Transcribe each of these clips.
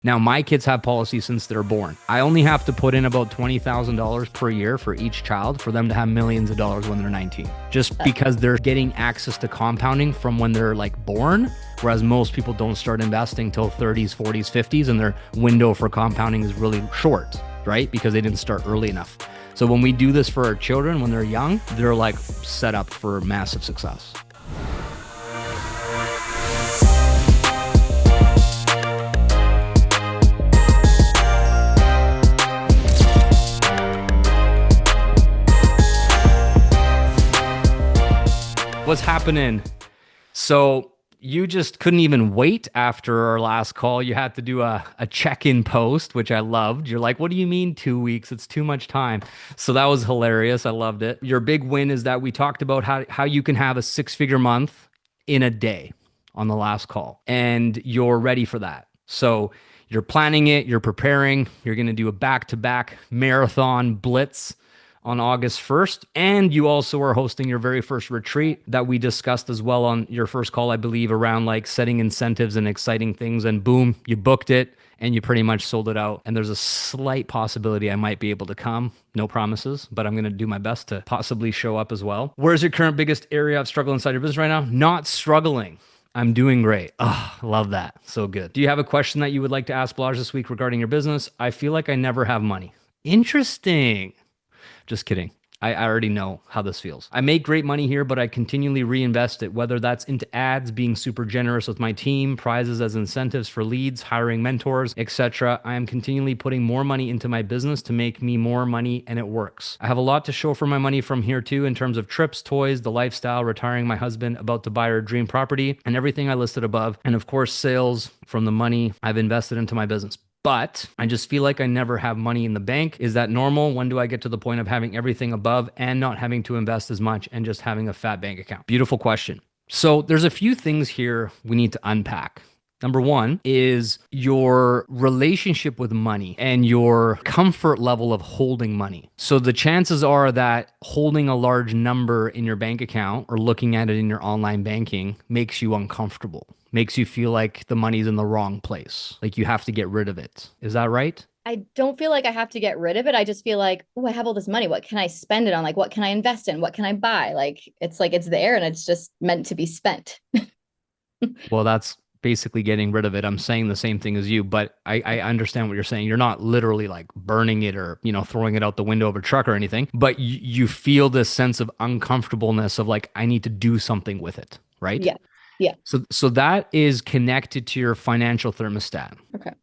Now, my kids have policies since they're born. I only have to put in about $20,000 per year for each child for them to have millions of dollars when they're 19, just because they're getting access to compounding from when they're like born. Whereas most people don't start investing till 30s, 40s, 50s, and their window for compounding is really short, right? Because they didn't start early enough. So when we do this for our children, when they're young, they're like set up for massive success. What's happening? So you just couldn't even wait after our last call. You had to do a check-in post, which I loved. You're like, what do you mean 2 weeks? It's too much time. So that was hilarious. I loved it. Your big win is that we talked about how you can have a six-figure month in a day on the last call, and you're ready for that. So you're planning it, you're preparing, you're going to do a back-to-back marathon blitz on August 1st. And you also are hosting your very first retreat that we discussed as well on your first call, I believe, around like setting incentives and exciting things. And boom, you booked it and you pretty much sold it out. And there's a slight possibility I might be able to come. No promises, but I'm going to do my best to possibly show up as well. Where's your current biggest area of struggle inside your business right now? Not struggling. I'm doing great. Oh, love that. So good. Do you have a question that you would like to ask Balazs this week regarding your business? I feel like I never have money. Interesting. Just kidding. I already know how this feels. I make great money here, but I continually reinvest it, whether that's into ads, being super generous with my team, prizes as incentives for leads, hiring mentors, etc. I am continually putting more money into my business to make me more money, and it works. I have a lot to show for my money from here too, in terms of trips, toys, the lifestyle, retiring my husband, about to buy our dream property, and everything I listed above. And of course, sales from the money I've invested into my business. But I just feel like I never have money in the bank. Is that normal? When do I get to the point of having everything above and not having to invest as much and just having a fat bank account? Beautiful question. So there's a few things here we need to unpack. Number one is your relationship with money and your comfort level of holding money. So the chances are that holding a large number in your bank account or looking at it in your online banking makes you uncomfortable, makes you feel like the money's in the wrong place, like you have to get rid of it. Is that right? I don't feel like I have to get rid of it. I just feel like, oh, I have all this money. What can I spend it on? Like, what can I invest in? What can I buy? Like it's there and it's just meant to be spent. Well, that's basically getting rid of it. I'm saying the same thing as you, but I understand what you're saying. You're not literally like burning it or, throwing it out the window of a truck or anything, but you feel this sense of uncomfortableness of like, I need to do something with it, right? Yeah. Yeah. So that is connected to your financial thermostat. Okay.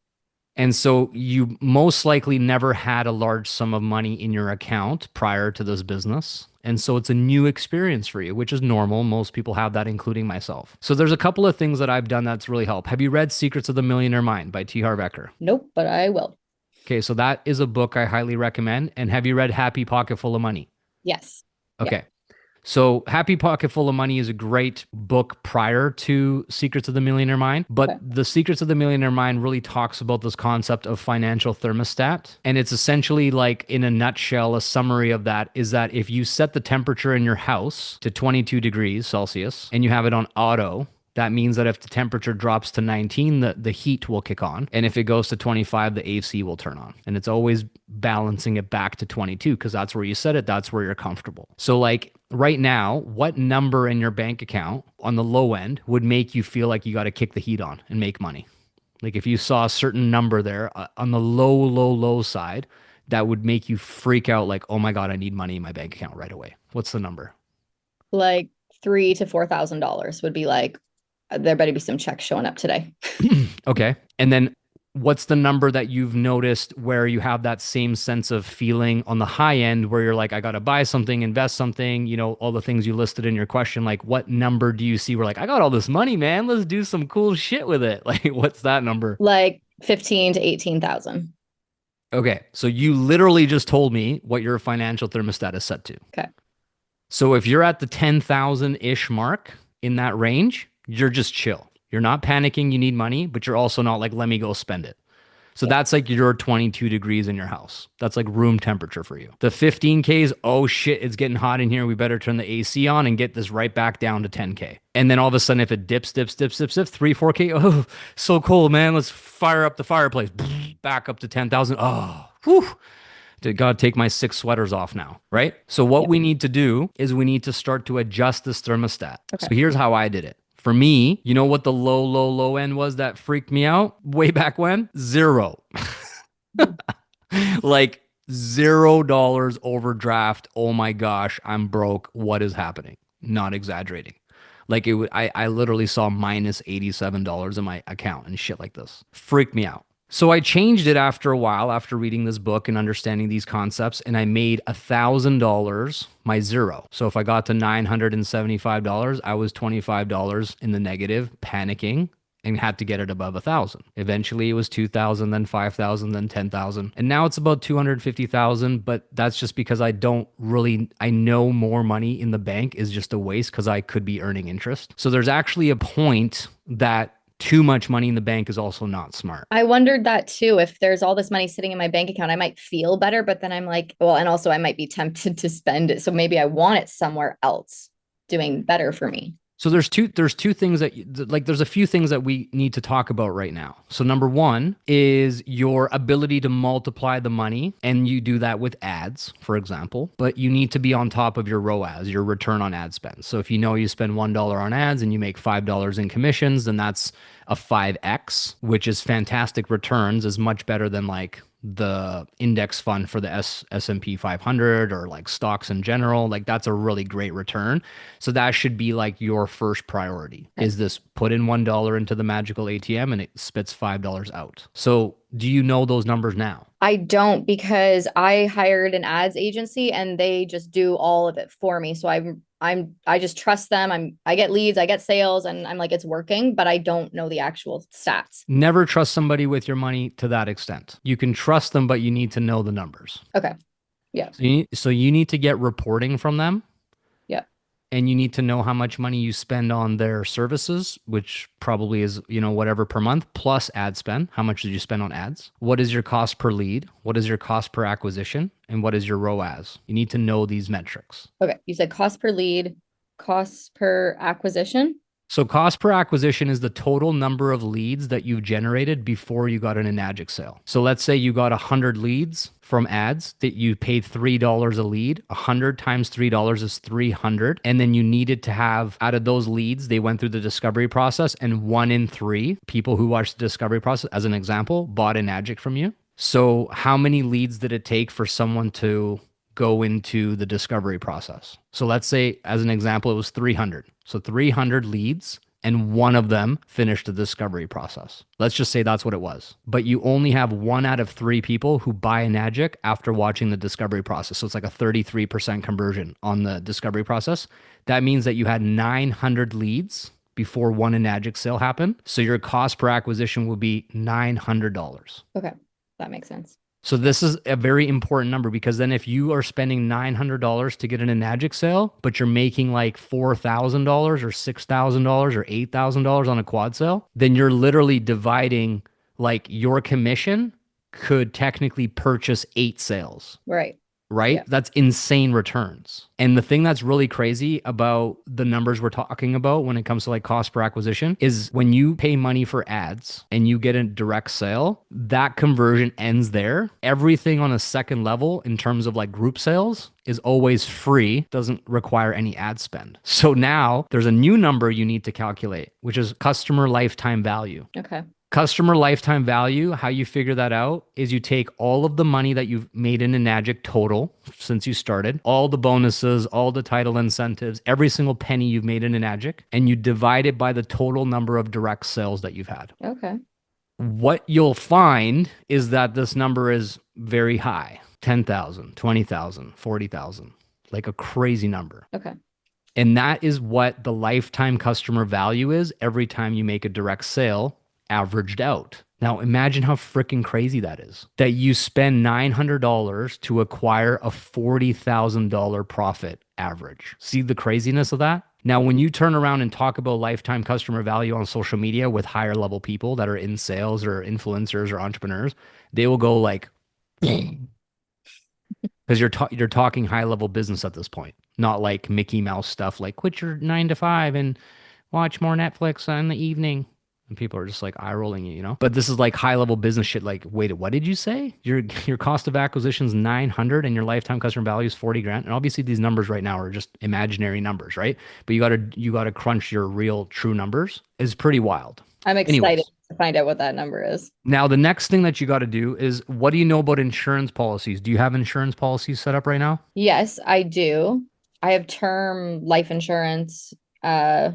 And so you most likely never had a large sum of money in your account prior to this business. And so it's a new experience for you, which is normal. Most people have that, including myself. So there's a couple of things that I've done that's really helped. Have you read Secrets of the Millionaire Mind by T. Harv Eker? Nope, but I will. Okay, so that is a book I highly recommend. And have you read Happy Pocket Full of Money? Yes. Okay. Yeah. So Happy Pocket Full of Money is a great book prior to Secrets of the Millionaire Mind, but Okay. the Secrets of the Millionaire Mind really talks about this concept of financial thermostat. And it's essentially like, in a nutshell, a summary of that is that if you set the temperature in your house to 22 degrees Celsius and you have it on auto, that means that if the temperature drops to 19, the heat will kick on. And if it goes to 25, the AC will turn on. And it's always balancing it back to 22 because that's where you set it. That's where you're comfortable. So like right now, what number in your bank account on the low end would make you feel like you got to kick the heat on and make money? Like if you saw a certain number there on the low side, that would make you freak out like, oh my God, I need money in my bank account right away. What's the number? Like $3,000 to $4,000 would be like, there better be some checks showing up today. Okay. And then what's the number that you've noticed where you have that same sense of feeling on the high end where you're like, I got to buy something, invest something, all the things you listed in your question? Like what number do you see where like, I got all this money, man, let's do some cool shit with it? Like, what's that number? Like 15 to 18,000. Okay. So you literally just told me what your financial thermostat is set to. Okay. So if you're at the 10,000-ish mark in that range, you're just chill. You're not panicking, you need money, but you're also not like, let me go spend it. So that's like your 22 degrees in your house. That's like room temperature for you. The 15Ks, oh shit, it's getting hot in here. We better turn the AC on and get this right back down to 10K. And then all of a sudden, if it dips, 3, 4K, oh, so cold, man. Let's fire up the fireplace. Back up to 10,000. Oh, whew. Gotta take my 6 sweaters off now, right? So what Yep. we need to do is we need to start to adjust this thermostat. Okay. So here's how I did it. For me, you know what the low end was that freaked me out way back when? 0. Like $0 overdraft. Oh my gosh, I'm broke. What is happening? Not exaggerating. Like I literally saw minus $87 in my account and shit like this. Freaked me out. So I changed it after a while, after reading this book and understanding these concepts, and I made $1,000 my zero. So if I got to $975, I was $25 in the negative, panicking, and had to get it above 1,000. Eventually it was 2,000, then 5,000, then 10,000. And now it's about 250,000, but that's just because I know more money in the bank is just a waste because I could be earning interest. So there's actually a point that too much money in the bank is also not smart. I wondered that too. If there's all this money sitting in my bank account, I might feel better, but then I'm like, well, and also I might be tempted to spend it. So maybe I want it somewhere else doing better for me. So there's two things there's a few things that we need to talk about right now. So number one is your ability to multiply the money, and you do that with ads, for example, but you need to be on top of your ROAS, your return on ad spend. So if you know you spend $1 on ads and you make $5 in commissions, then that's a 5x, which is fantastic returns, is much better than like the index fund for the S&P 500 or like stocks in general. Like that's a really great return. So that should be like your first priority. Is this put in $1 into the magical ATM and it spits $5 out. So do you know those numbers now? I don't, because I hired an ads agency and they just do all of it for me. So I just trust them. I get leads, I get sales, and I'm like, it's working, but I don't know the actual stats. Never trust somebody with your money to that extent. You can trust them, but you need to know the numbers. Okay. Yeah. So you need to get reporting from them. Yeah. And you need to know how much money you spend on their services, which probably is, whatever per month, plus ad spend. How much did you spend on ads? What is your cost per lead? What is your cost per acquisition? And what is your ROAS? You need to know these metrics. Okay. You said cost per lead, cost per acquisition. So cost per acquisition is the total number of leads that you've generated before you got an Enagic sale. So let's say you got 100 leads from ads that you paid $3 a lead. 100 times $3 is 300. And then you needed to have, out of those leads, they went through the discovery process, and 1 in 3 people who watched the discovery process, as an example, bought Enagic from you. So how many leads did it take for someone to go into the discovery process? So let's say, as an example, it was 300. So 300 leads, and 1 of them finished the discovery process. Let's just say that's what it was. But you only have 1 out of 3 people who buy Enagic after watching the discovery process. So it's like a 33% conversion on the discovery process. That means that you had 900 leads before 1 Enagic sale happened. So your cost per acquisition would be $900. Okay. That makes sense. So this is a very important number, because then if you are spending $900 to get an Enagic sale, but you're making like $4,000 or $6,000 or $8,000 on a quad sale, then you're literally dividing, like, your commission could technically purchase 8 sales. Right? Yeah. That's insane returns. And the thing that's really crazy about the numbers we're talking about when it comes to like cost per acquisition is when you pay money for ads and you get a direct sale, that conversion ends there. Everything on a second level in terms of like group sales is always free, doesn't require any ad spend. So now there's a new number you need to calculate, which is customer lifetime value. Okay. Customer lifetime value, how you figure that out is you take all of the money that you've made in Enagic total since you started, all the bonuses, all the title incentives, every single penny you've made in Enagic, and you divide it by the total number of direct sales that you've had. Okay. What you'll find is that this number is very high, 10,000, 20,000, 40,000, like a crazy number. Okay. And that is what the lifetime customer value is every time you make a direct sale, averaged out. Now imagine how freaking crazy that is, that you spend $900 to acquire a $40,000 profit average. See the craziness of that? Now, when you turn around and talk about lifetime customer value on social media with higher level people that are in sales or influencers or entrepreneurs, they will go like, because you're talking high level business at this point, not like Mickey Mouse stuff like quit your 9 to 5 and watch more Netflix in the evening. And people are just like eye rolling you, you know? But this is like high level business shit. Like, wait, what did you say? Your cost of acquisition is 900 and your lifetime customer value is 40 grand. And obviously these numbers right now are just imaginary numbers, right? But you gotta crunch your real true numbers. Is pretty wild. I'm excited Anyways, to find out what that number is. now the next thing that you got to do is what do you know about insurance policies? Do you have insurance policies set up right now? Yes, I do. I have term life insurance. Uh,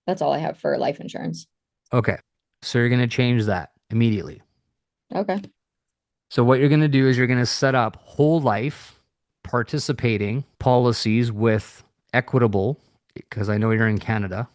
that's all I have for life insurance. Okay. So you're going to change that immediately. Okay. So what you're going to do is you're going to set up whole life participating policies with Equitable, because I know you're in Canada.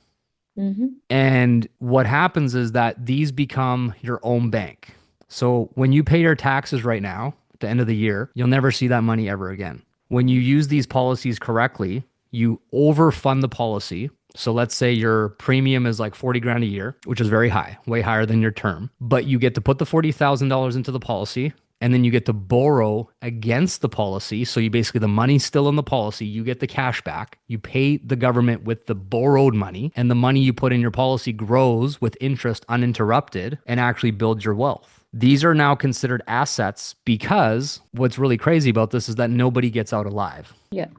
Hmm. And what happens is that these become your own bank. So when you pay your taxes right now, at the end of the year, you'll never see that money ever again. When you use these policies correctly, you overfund the policy. So let's say your premium is like 40 grand a year, which is very high, way higher than your term, but you get to put the $40,000 into the policy and then you get to borrow against the policy. So you basically, the money's still in the policy. You get the cash back. You pay the government with the borrowed money, and the money you put in your policy grows with interest uninterrupted and actually builds your wealth. These are now considered assets because what's really crazy about this is that nobody gets out alive. Yeah.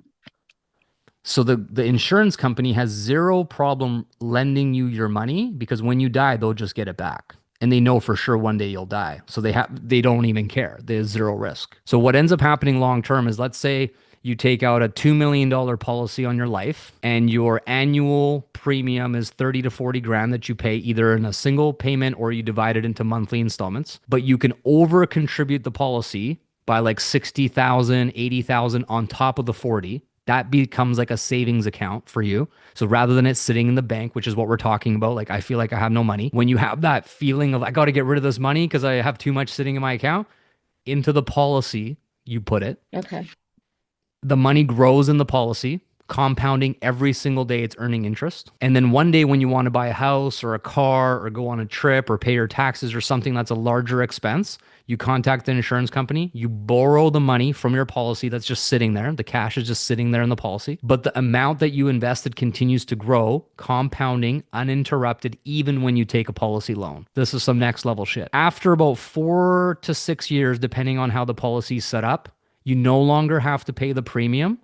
So the insurance company has zero problem lending you your money because when you die, they'll just get it back. And they know for sure one day you'll die. So they don't even care. There's zero risk. So what ends up happening long term is let's say you take out a $2 million policy on your life and your annual premium is 30 to 40 grand that you pay either in a single payment or you divide it into monthly installments, but you can over contribute the policy by like 60,000, 80,000 on top of the 40. That becomes like a savings account for you. So rather than it sitting in the bank, which is what we're talking about, like I feel like I have no money. When you have that feeling of I got to get rid of this money because I have too much sitting in my account, into the policy, you put it. Okay. The money grows in the policy, compounding every single day it's earning interest. And then one day when you want to buy a house or a car or go on a trip or pay your taxes or something that's a larger expense, you contact the insurance company, you borrow the money from your policy that's just sitting there. The cash is just sitting there in the policy, but the amount that you invested continues to grow, compounding uninterrupted, even when you take a policy loan. This is some next level shit. After about 4 to 6 years, depending on how the policy is set up, you no longer have to pay the premium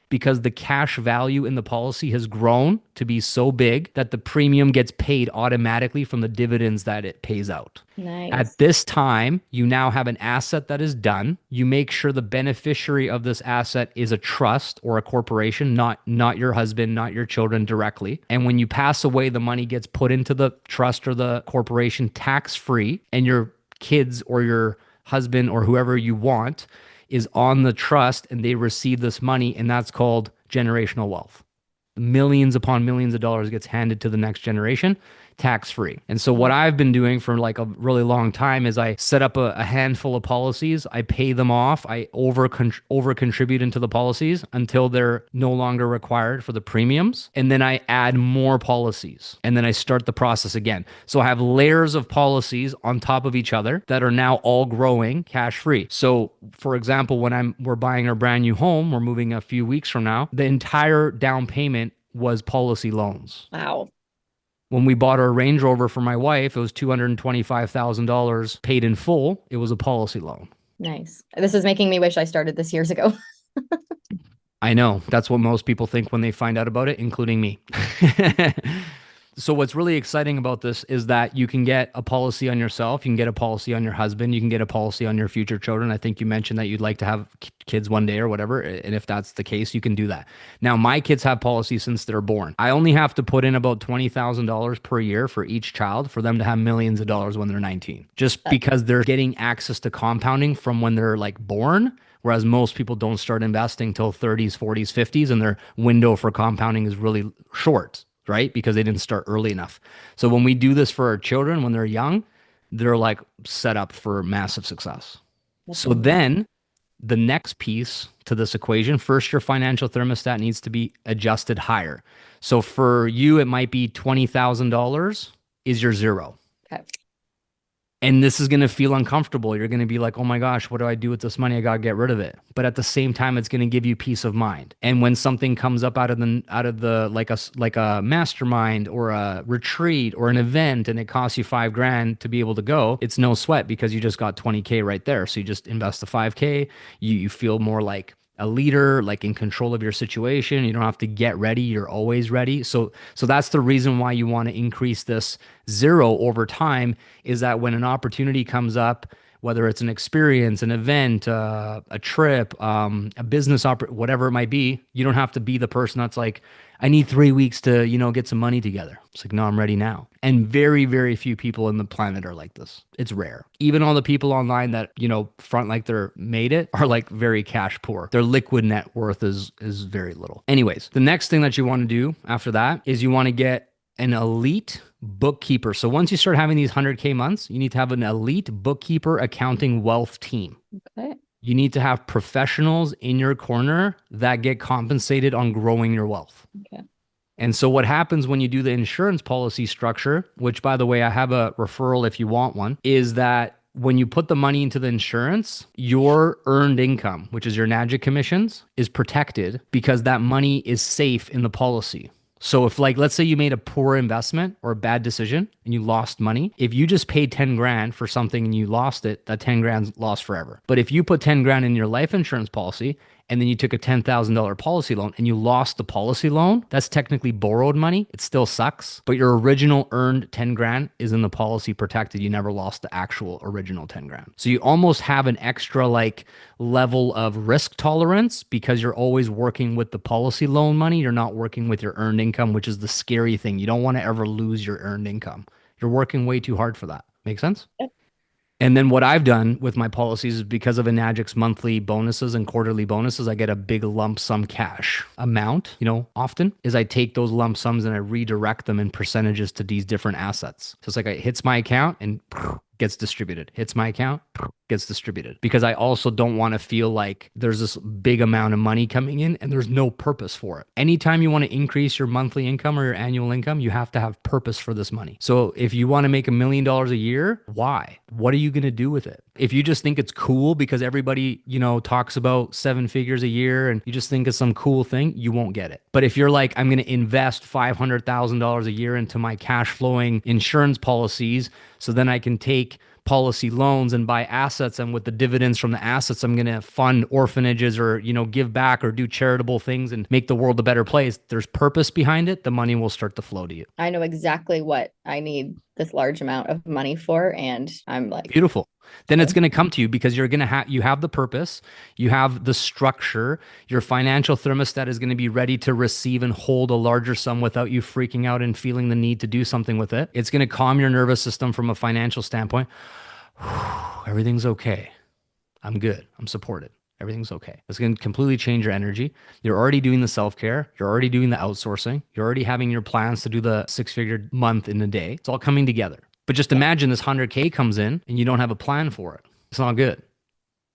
because the cash value in the policy has grown to be so big that the premium gets paid automatically from the dividends that it pays out. At Nice. this time, you now have an asset that is done. You make sure the beneficiary of this asset is a trust or a corporation, not your husband, not your children directly. And when you pass away, the money gets put into the trust or the corporation tax free, and your kids or your husband or whoever you want is on the trust and they receive this money, and that's called generational wealth. Millions upon millions of dollars gets handed to the next generation tax free. And so what Wow. I've been doing for like a really long time is I set up a handful of policies, I pay them off, I over contribute into the policies until they're no longer required for the premiums, and then I add more policies and then I start the process again. So I have layers of policies on top of each other that are now all growing cash free. So for example, when we're buying our brand new home, we're moving a few weeks from now, the entire down payment was policy loans. Wow. When we bought our Range Rover for my wife, it was $225,000 paid in full. It was a policy loan. Nice. This is making me wish I started this years ago. I know. That's what most people think when they find out about it, including me. So what's really exciting about this is that you can get a policy on yourself, you can get a policy on your husband, you can get a policy on your future children. I think you mentioned that you'd like to have kids one day or whatever, and if that's the case, you can do that. Now, my kids have policies since they're born. I only have to put in about $20,000 per year for each child for them to have millions of dollars when they're 19, just because they're getting access to compounding from when they're like born. Whereas most people don't start investing till 30s, 40s, 50s, and their window for compounding is really short, right? Because they didn't start early enough. So when we do this for our children when they're young, they're like set up for massive success. That's So amazing. then the next piece to this equation, first, your financial thermostat needs to be adjusted higher. So for you, it might be $20,000 is your zero. Okay. And this is going to feel uncomfortable. You're going to be like, oh my gosh, what do I do with this money? I got to get rid of it. But at the same time, it's going to give you peace of mind. And when something comes up out of the like a mastermind or a retreat or an event, and it costs you $5,000 to be able to go, it's no sweat because you just got 20K right there. So you just invest the 5K. You feel more like a leader, like in control of your situation. You don't have to get ready. You're always ready. So that's the reason why you want to increase this zero over time, is that when an opportunity comes up, whether it's an experience, an event, a trip, a business whatever it might be, you don't have to be the person that's like, I need 3 weeks to, get some money together. It's like, no, I'm ready now. And very, very few people in the planet are like this. It's rare. Even all the people online that, front like they're made it are like very cash poor. Their liquid net worth is very little. Anyways, the next thing that you want to do after that is you want to get an elite bookkeeper. So once you start having these 100K months, you need to have an elite bookkeeper, accounting, wealth team. Okay. You need to have professionals in your corner that get compensated on growing your wealth. Okay. And so what happens when you do the insurance policy structure, which by the way, I have a referral if you want one, is that when you put the money into the insurance, your earned income, which is your NAGIC commissions, is protected because that money is safe in the policy. So if let's say you made a poor investment or a bad decision and you lost money, if you just paid 10 grand for something and you lost it, that 10 grand's lost forever. But if you put 10 grand in your life insurance policy and then you took a $10,000 policy loan and you lost the policy loan, that's technically borrowed money. It still sucks, but your original earned 10 grand is in the policy protected. You never lost the actual original 10 grand. So you almost have an extra level of risk tolerance because you're always working with the policy loan money. You're not working with your earned income, which is the scary thing. You don't want to ever lose your earned income. You're working way too hard for that. Make sense? Yep. And then what I've done with my policies is because of Enagic's monthly bonuses and quarterly bonuses, I get a big lump sum cash amount, often is I take those lump sums and I redirect them in percentages to these different assets. So it's like it hits my account and gets distributed, hits my account, gets distributed. Because I also don't want to feel like there's this big amount of money coming in and there's no purpose for it. Anytime you want to increase your monthly income or your annual income, you have to have purpose for this money. So if you want to make $1 million a year, why? What are you going to do with it? If you just think it's cool because everybody, talks about 7 figures a year and you just think it's some cool thing, you won't get it. But if you're like, I'm going to invest $500,000 a year into my cash flowing insurance policies, so then I can take policy loans and buy assets, and with the dividends from the assets, I'm going to fund orphanages or, give back or do charitable things and make the world a better place. There's purpose behind it. The money will start to flow to you. I know exactly what I need this large amount of money for. And I'm like, beautiful. Then it's going to come to you because you're going to you have the purpose, you have the structure, your financial thermostat is going to be ready to receive and hold a larger sum without you freaking out and feeling the need to do something with it. It's going to calm your nervous system from a financial standpoint. Everything's okay. I'm good. I'm supported. Everything's okay. It's going to completely change your energy. You're already doing the self-care. You're already doing the outsourcing. You're already having your plans to do the 6-figure month in a day. It's all coming together. But just imagine this 100K comes in and you don't have a plan for it. It's not good.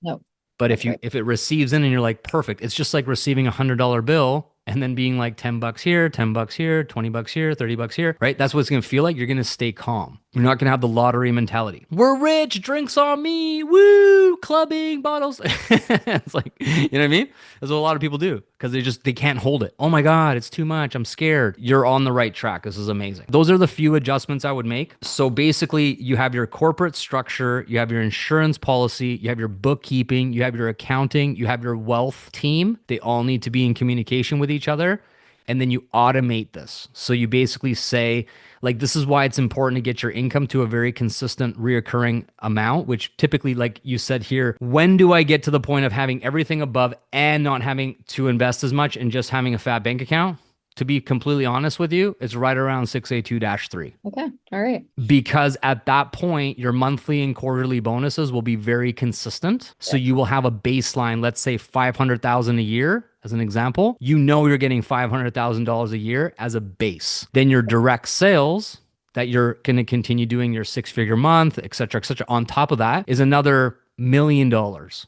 no. But if it receives in and you're like, perfect, it's just like receiving $100 bill and then being like $10 here, $10 here, $20 here, $30 here, right? That's what it's going to feel like. You're going to stay calm. You're not going to have the lottery mentality. We're rich, drinks on me, woo, clubbing, bottles. It's like, you know what I mean? That's what a lot of people do because they can't hold it. Oh my God, it's too much. I'm scared. You're on the right track. This is amazing. Those are the few adjustments I would make. So basically you have your corporate structure, you have your insurance policy, you have your bookkeeping, you have your accounting, you have your wealth team. They all need to be in communication with each other. And then you automate this. So you basically say, this is why it's important to get your income to a very consistent reoccurring amount, which typically, like you said here, when do I get to the point of having everything above and not having to invest as much and just having a fat bank account? To be completely honest with you, it's right around 6A2-3. Okay. All right. Because at that point, your monthly and quarterly bonuses will be very consistent. So you will have a baseline, let's say 500,000 a year. As an example, you're getting $500,000 a year as a base. Then your direct sales that you're going to continue doing your 6-figure month, et cetera, on top of that is another $1 million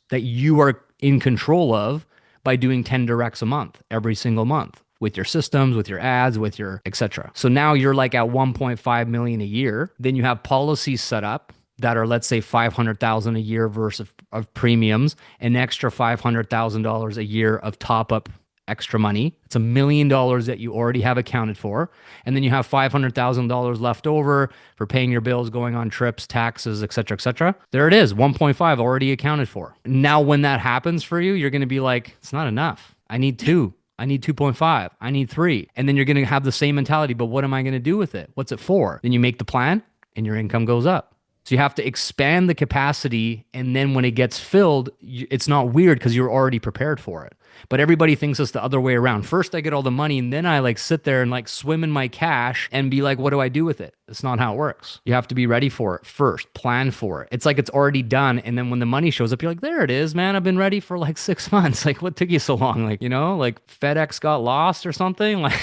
that you are in control of by doing 10 directs a month, every single month with your systems, with your ads, with your etc. So now you're like at 1.5 million a year. Then you have policies set up that are, let's say, 500,000 a year versus of premiums, an extra $500,000 a year of top up extra money. It's $1 million that you already have accounted for. And then you have $500,000 left over for paying your bills, going on trips, taxes, et cetera, et cetera. There it is, 1.5 already accounted for. Now, when that happens for you, you're going to be like, it's not enough. I need two. I need 2.5. I need three. And then you're going to have the same mentality, but what am I going to do with it? What's it for? Then you make the plan and your income goes up. So you have to expand the capacity. And then when it gets filled, it's not weird because you're already prepared for it. But everybody thinks it's the other way around. First, I get all the money and then I like sit there and like swim in my cash and be like, what do I do with it? It's not how it works. You have to be ready for it first, plan for it. It's like it's already done. And then when the money shows up, you're like, there it is, man. I've been ready for like 6 months. Like, what took you so long? Like, like FedEx got lost or something. Like,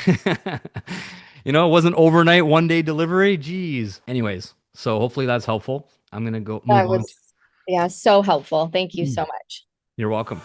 it wasn't overnight, 1 day delivery. Jeez. Anyways, so hopefully that's helpful. I'm going to go move That on. was, yeah, so helpful. Thank you so much. You're welcome.